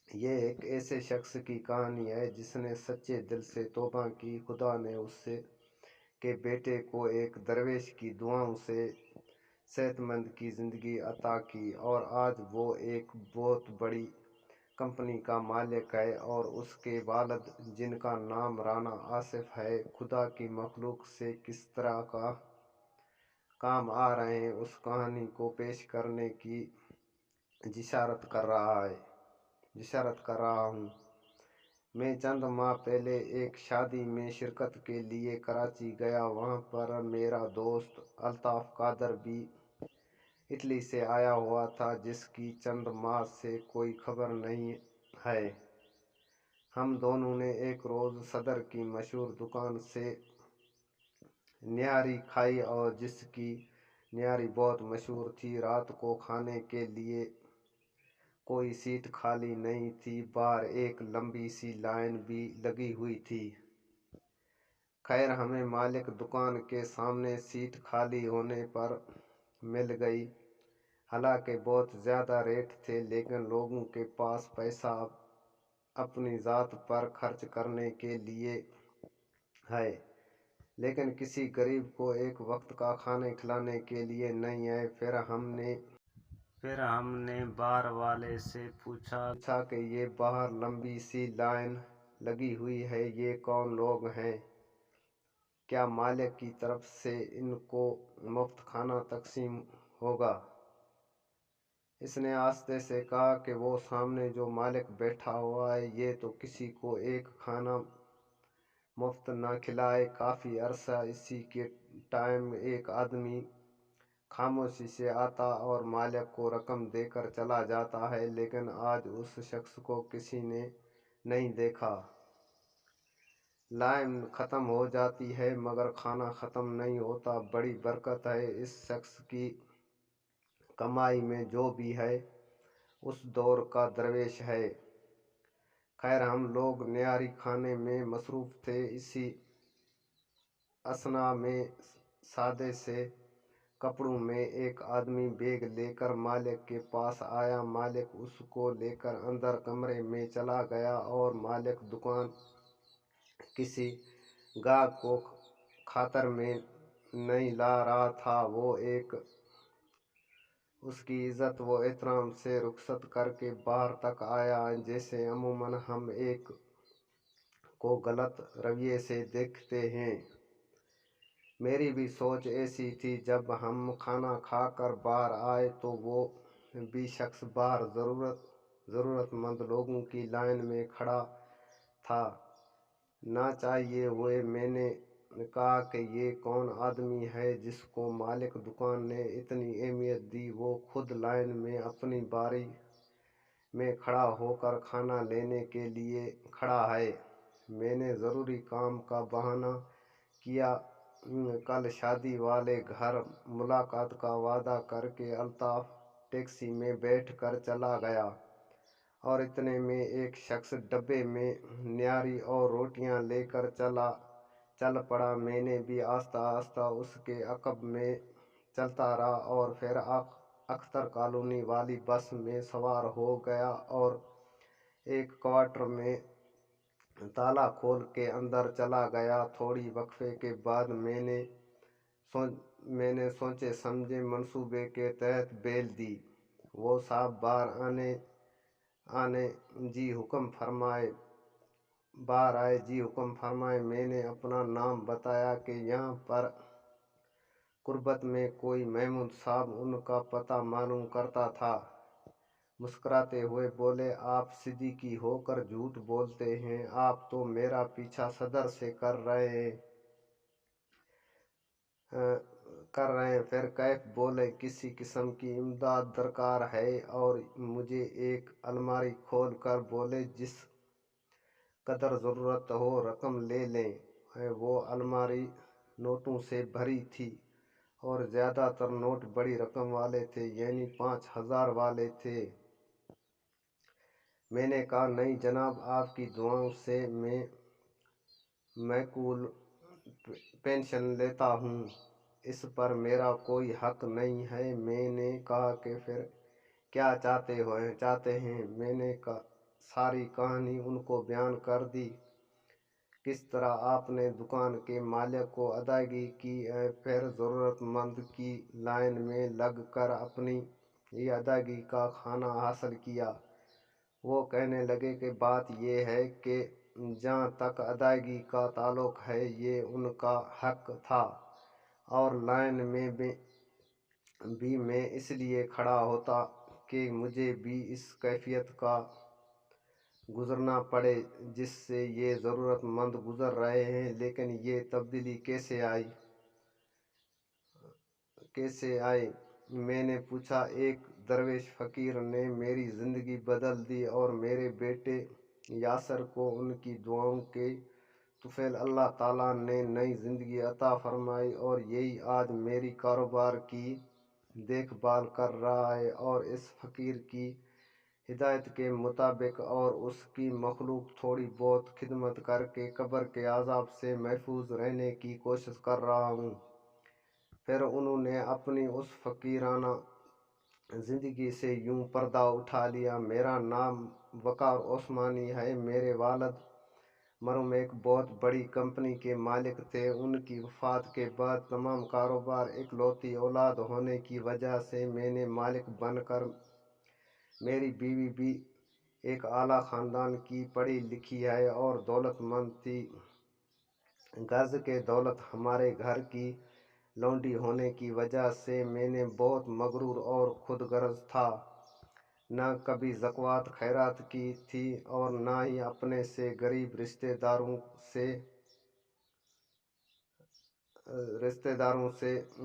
یہ ایک ایسے شخص کی کہانی ہے جس نے سچے دل سے توبہ کی۔ خدا نے اس کے بیٹے کو ایک درویش کی دعاؤں سے صحت مند کی زندگی عطا کی، اور آج وہ ایک بہت بڑی کمپنی کا مالک ہے، اور اس کے والد جن کا نام رانا آصف ہے، خدا کی مخلوق سے کس طرح کا کام آ رہے ہیں، اس کہانی کو پیش کرنے کی جسارت کر رہا ہوں۔ میں چند ماہ پہلے ایک شادی میں شرکت کے لیے کراچی گیا۔ وہاں پر میرا دوست الطاف قادر بھی اٹلی سے آیا ہوا تھا، جس کی چند ماہ سے کوئی خبر نہیں ہے۔ ہم دونوں نے ایک روز صدر کی مشہور دکان سے نہاری کھائی، اور جس کی نہاری بہت مشہور تھی۔ رات کو کھانے کے لیے کوئی سیٹ خالی نہیں تھی، باہر ایک لمبی سی لائن بھی لگی ہوئی تھی۔ خیر، ہمیں مالک دکان کے سامنے سیٹ خالی ہونے پر مل گئی۔ حالانکہ بہت زیادہ ریٹ تھے، لیکن لوگوں کے پاس پیسہ اپنی ذات پر خرچ کرنے کے لیے ہے، لیکن کسی غریب کو ایک وقت کا کھانا کھلانے کے لیے نہیں ہے۔ پھر ہم نے بار والے سے پوچھا کہ یہ باہر لمبی سی لائن لگی ہوئی ہے، یہ کون لوگ ہیں؟ کیا مالک کی طرف سے ان کو مفت کھانا تقسیم ہوگا؟ اس نے آہستہ سے کہا کہ وہ سامنے جو مالک بیٹھا ہوا ہے، یہ تو کسی کو ایک کھانا مفت نہ کھلائے۔ کافی عرصہ اسی کے ٹائم ایک آدمی خاموشی سے آتا اور مالک کو رقم دے کر چلا جاتا ہے، لیکن آج اس شخص کو کسی نے نہیں دیکھا۔ لائن ختم ہو جاتی ہے مگر کھانا ختم نہیں ہوتا۔ بڑی برکت ہے اس شخص کی کمائی میں، جو بھی ہے اس دور کا درویش ہے۔ خیر، ہم لوگ نہاری کھانے میں مصروف تھے۔ اسی اثنا میں سادے سے کپڑوں میں ایک آدمی بیگ لے کر مالک کے پاس آیا۔ مالک اس کو لے کر اندر کمرے میں چلا گیا، اور مالک دکان کسی گاہک کو خاطر میں نہیں لا رہا تھا۔ وہ اس کی عزت و احترام سے رخصت کر کے باہر تک آیا۔ جیسے عموماً ہم ایک کو غلط رویے سے دیکھتے ہیں، میری بھی سوچ ایسی تھی۔ جب ہم کھانا کھا کر باہر آئے تو وہ بھی شخص باہر ضرورت مند لوگوں کی لائن میں کھڑا تھا۔ نہ چاہتے ہوئے میں نے کہا کہ یہ کون آدمی ہے جس کو مالک دکان نے اتنی اہمیت دی؟ وہ خود لائن میں اپنی باری میں کھڑا ہو کر کھانا لینے کے لیے کھڑا ہے۔ میں نے ضروری کام کا بہانہ کیا۔ کل شادی والے گھر ملاقات کا وعدہ کر کے الطاف ٹیکسی میں بیٹھ کر چلا گیا، اور اتنے میں ایک شخص ڈبے میں نہاری اور روٹیاں لے کر چل پڑا۔ میں نے بھی آہستہ آہستہ اس کے عقب میں چلتا رہا، اور پھر اختر کالونی والی بس میں سوار ہو گیا اور ایک کوارٹر میں تالا کھول کے اندر چلا گیا۔ تھوڑی وقفے کے بعد میں نے سوچے سمجھے منصوبے کے تحت بیل دی۔ وہ صاحب باہر آئے جی حکم فرمائیں۔ میں نے اپنا نام بتایا کہ یہاں پر قربت میں کوئی محمود صاحب ان کا پتہ معلوم کرتا تھا۔ مسکراتے ہوئے بولے، آپ صدیقی ہو کر جھوٹ بولتے ہیں، آپ تو میرا پیچھا صدر سے کر رہے ہیں۔ پھر کیف بولے، کسی قسم کی امداد درکار ہے؟ اور مجھے ایک الماری کھول کر بولے، جس قدر ضرورت ہو رقم لے لیں۔ وہ الماری نوٹوں سے بھری تھی، اور زیادہ تر نوٹ بڑی رقم والے تھے، یعنی 5000 والے تھے۔ میں نے کہا، نہیں جناب، آپ کی دعاؤں سے میں معقول پنشن لیتا ہوں، اس پر میرا کوئی حق نہیں ہے۔ میں نے کہا کہ پھر کیا چاہتے ہیں؟ सारी कहानी उनको बयान कर दी। किस तरह आपने दुकान के मालिक को अदायगी की है, फिर ज़रूरतमंद की लाइन में लग कर अपनी ये अदायगी का खाना हासिल किया। वो कहने लगे कि बात ये है कि जहाँ तक अदायगी का ताल्लुक है ये उनका हक था, और लाइन में भी मैं इसलिए खड़ा होता कि मुझे भी इस कैफियत का गुजरना पड़े जिससे ये ज़रूरतमंद गुजर रहे हैं। लेकिन ये तब्दीली कैसे आई? मैंने पूछा। एक दरवेश फ़कीर ने मेरी ज़िंदगी बदल दी और मेरे बेटे यासर को उनकी दुआओं के तुफैल अल्लाह ताला ने नई ज़िंदगी अता फरमाई, और यही आज मेरी कारोबार की देखभाल कर रहा है। और इस फ़कीर की हिदायत के मुताबिक और उसकी मखलूक थोड़ी बहुत खिदमत करके कब्र के अज़ाब से महफूज रहने की कोशिश कर रहा हूँ। फिर उन्होंने अपनी उस फ़कीराना ज़िंदगी से यूं पर्दा उठा लिया। मेरा नाम वक़ार ओस्मानी है। मेरे वालिद मरहूम एक बहुत बड़ी कंपनी के मालिक थे। उनकी वफ़ात के बाद तमाम कारोबार इकलौती औलाद होने की वजह से मैंने मालिक बनकर, मेरी बीवी भी एक आला ख़ानदान की पढ़ी लिखी है और दौलतमंद थी। गर्ज के दौलत हमारे घर की लौंडी होने की वजह से मैंने बहुत मगरूर और खुदगर्ज था। न कभी ज़कात खैरात की थी और न ही अपने से गरीब रिश्तेदारों से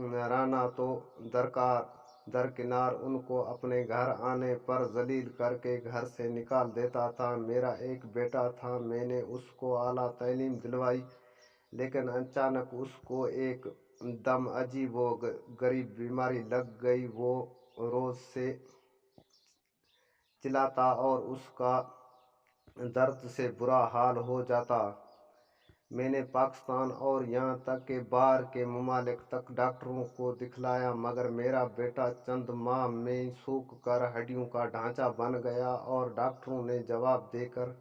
रहना तो दरकिनार उनको अपने घर आने पर जलील करके घर से निकाल देता था। मेरा एक बेटा था, मैंने उसको आला तालीम दिलवाई, लेकिन अचानक उसको एक दम अजीब व गरीब बीमारी लग गई। वो रोज़ से चिल्लाता और उसका दर्द से बुरा हाल हो जाता। मैंने पाकिस्तान और यहाँ तक के बाहर के ममालिक तक डॉक्टरों को दिखलाया, मगर मेरा बेटा चंद माह में सूख कर हड्डियों का ढांचा बन गया, और डॉक्टरों ने जवाब देकर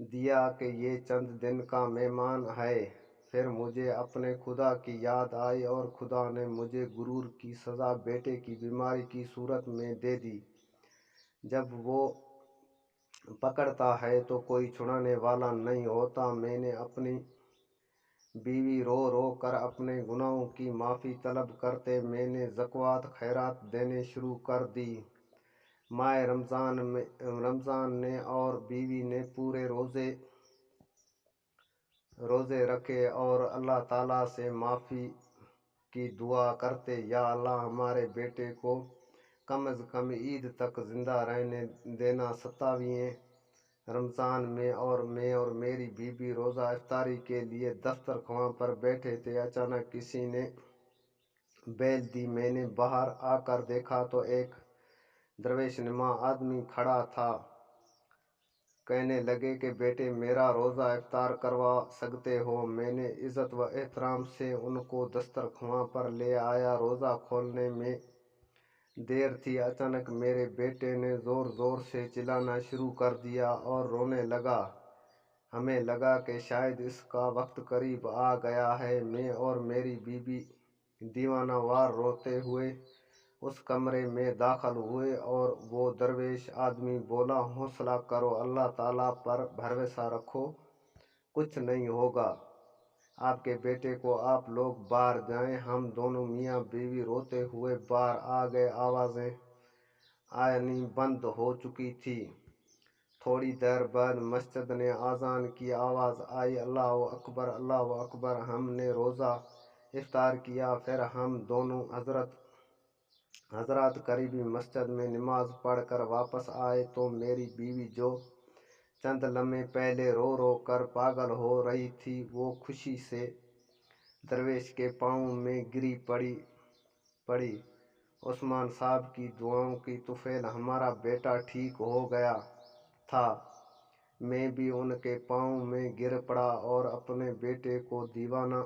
दिया कि ये चंद दिन का मेहमान है। फिर मुझे अपने खुदा की याद आई, और खुदा ने मुझे गुरूर की सज़ा बेटे की बीमारी की सूरत में दे दी। जब वो पकड़ता है तो कोई छुड़ाने वाला नहीं होता। मैंने अपनी बीवी रो रो कर अपने गुनाहों की माफ़ी तलब करते मैंने ज़कात खैरात देने शुरू कर दी। माह रमज़ान ने और बीवी ने पूरे रोज़े रखे और अल्लाह ताला से माफ़ी की दुआ करते, या अल्लाह हमारे बेटे को कम अज़ कम ईद तक ज़िंदा रहने देना। 27वें रमज़ान में और मैं और मेरी बीबी रोज़ा इफ्तारी के लिए दस्तरख्वां पर बैठे थे। अचानक किसी ने बेल दी। मैंने बाहर आकर देखा तो एक दरवेश नुमा आदमी खड़ा था। कहने लगे कि बेटे, मेरा रोज़ा इफ्तार करवा सकते हो। मैंने इज़्ज़त व एहतराम से उनको दस्तरख्वां पर ले आया। रोज़ा खोलने में देर थी। अचानक मेरे बेटे ने ज़ोर ज़ोर से चिल्लाना शुरू कर दिया और रोने लगा। हमें लगा कि शायद इसका वक्त करीब आ गया है। मैं और मेरी बीबी दीवाना वार रोते हुए उस कमरे में दाखिल हुए, और वो दरवेश आदमी बोला, हौसला करो, अल्लाह ताला पर भरोसा रखो, कुछ नहीं होगा। आपके बेटे को आप लोग बाहर जाएं। हम दोनों मियाँ बीवी रोते हुए बाहर आ गए। आवाज़ें आनी बंद हो चुकी थी। थोड़ी देर बाद मस्जिद ने आज़ान की आवाज़ आई, अल्लाह अकबर, अल्लाह अकबर। हमने रोज़ा इफ्तार किया। फिर हम दोनों हजरात करीबी मस्जिद में नमाज पढ़कर वापस आए तो मेरी बीवी, जो चंद लम्हे पहले रो रो कर पागल हो रही थी, वो खुशी से दरवेश के पाँव में गिरी पड़ी। उस्मान साहब की दुआओं की तुफैल हमारा बेटा ठीक हो गया था। मैं भी उनके पाँव में गिर पड़ा और अपने बेटे को दीवाना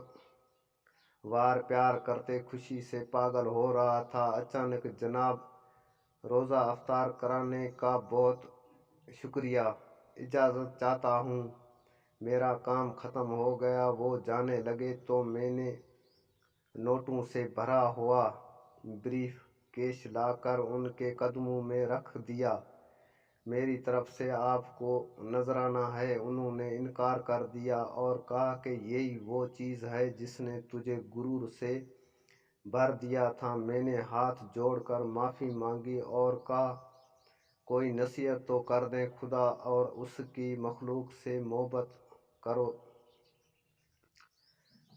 वार प्यार करते खुशी से पागल हो रहा था। अचानक जनाब रोज़ा अफ्तार कराने का बहुत शुक्रिया, इजाज़त चाहता हूँ। मेरा काम ख़त्म हो गया। वो जाने लगे तो मैंने नोटों से भरा हुआ ब्रीफ केस लाकर उनके कदमों में रख दिया। मेरी तरफ से आपको नजराना है। उन्होंने इनकार कर दिया और कहा कि यही वो चीज़ है जिसने तुझे गुरूर से भर दिया था। मैंने हाथ जोड़कर माफ़ी मांगी और कहा, कोई नसीहत तो कर दें। खुदा और उसकी मखलूक से मोहब्बत करो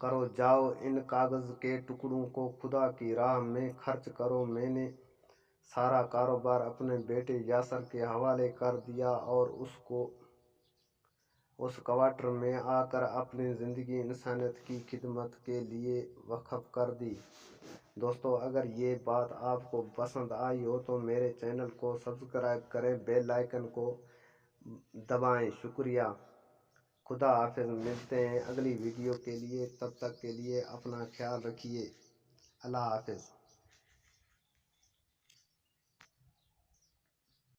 करो जाओ, इन कागज़ के टुकड़ों को खुदा की राह में खर्च करो। मैंने सारा कारोबार अपने बेटे यासर के हवाले कर दिया और उसको उस क्वार्टर में आकर अपनी ज़िंदगी इंसानियत की खिदमत के लिए वक्फ कर दी। दोस्तों, अगर ये बात आपको पसंद आई हो तो मेरे चैनल को सब्सक्राइब करें, बेल आइकन को दबाएं। शुक्रिया। खुदा हाफिज़। मिलते हैं अगली वीडियो के लिए। तब तक के लिए अपना ख्याल रखिए। अल्लाह हाफिज़।